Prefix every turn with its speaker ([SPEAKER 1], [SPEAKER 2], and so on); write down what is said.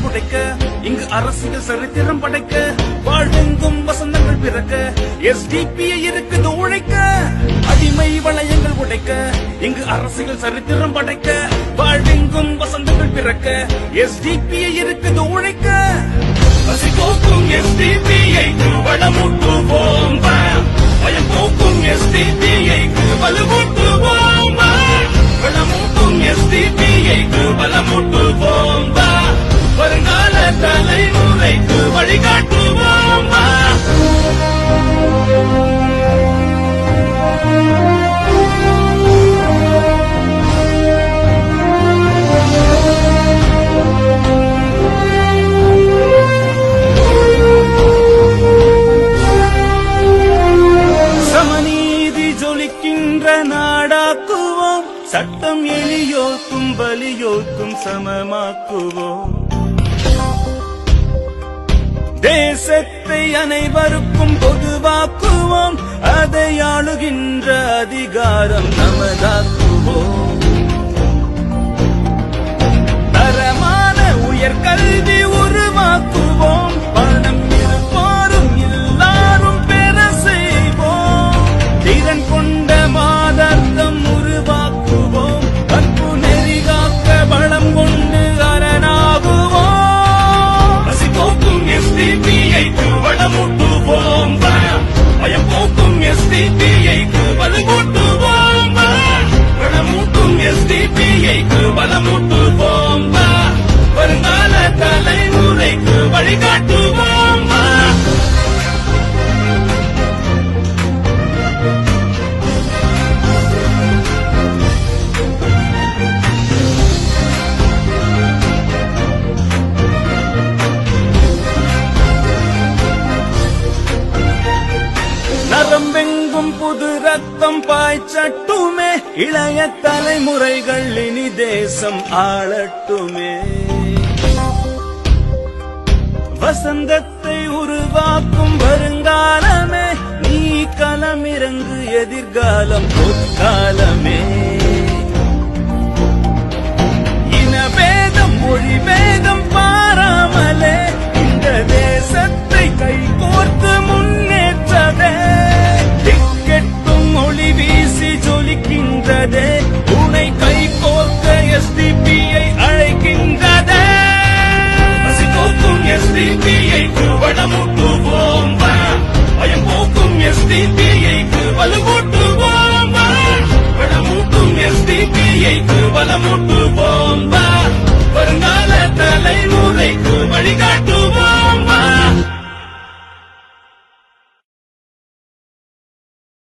[SPEAKER 1] உடைக்க, இங்கு அரசியல் சரித்திரம் படைக்க, வாழ்வெங்கும் வசந்தங்கள் பிறக்க, SDP இருக்குது உழைக்க. அடிமை வளையங்கள் உடைக்க, இங்கு அரசியல் சரித்திரம் படைக்க, வாழ்வெங்கும் வசந்தங்கள் பிறக்க, SDP இருக்குது உழைக்க. பசிபோக்கும் SDP-க்கு வளமூட்டுவோம், பயம் போக்கும் SDP-க்கு வலுவூட்டுவோம், வளமூட்டும் SDP-க்கு பலமூட்டுவோம், வருங்கால தலைமுறைக்கு வழிகாட்டுவோம். சமநீதி ஜொலிக்கின்ற நாடாக்குவோம், சட்டம் எளியோர்க்கும் வலியோர்க்கும் சமமாக்குவோம். தேசத்தை அனைவருக்கும் பொதுவாக்குவோம், அதை ஆளுகின்ற அதிகாரம் நமதாக்குவோம். தரமான உயர்கல்வி உருவாக்குவோம், பணம் இருப்பாரும் எல்லாரும் பெற செய்வோம். திறன் கொண்ட மாதர்த்தம் உருவாக்குவோம், கற்பு நெறி காக்க பலம் கொண்டு அரணாகுவோம். பசிபோக்கும் SDP-க்கு வளமூட்டுவோம், பயம் போக்கும் SDP-க்கு வலுவூட்டுவோம், வளமூட்டும் SDP-க்கு பலமூட்டுவோம், வருங்கால தலைமுறைக்கு வழிகாட்டுவோம். நரம்பெங்கும் புது ரத்தம் பாய்ச்சட்டுமே, இளைய தலைமுறைகள் இனி தேசம் ஆளட்டுமே. வசந்தத்தை உருவாக்கும் வருங்காலமே, நீ களமிறங்கு எதிர்காலம் பொற்காலமே. இனபேதம் மொழி பேதம் பாராமலே இந்த தேசத்தை கைகோர்த்து முன்னேற்றதே. திக்கெட்டும் ஒளி வீசி ஜொலிக்கின்றதே, உனை கைகோர்க்க SDP-யை அழைக்கின்றதே. பசிபோக்கும் SDP-க்கு வளமூட்டுவோம், பயம் போக்கும் SDP-க்கு வலுவூட்டுவோம், வளமூட்டும் SDP-க்கு பலமூட்டுவோம்.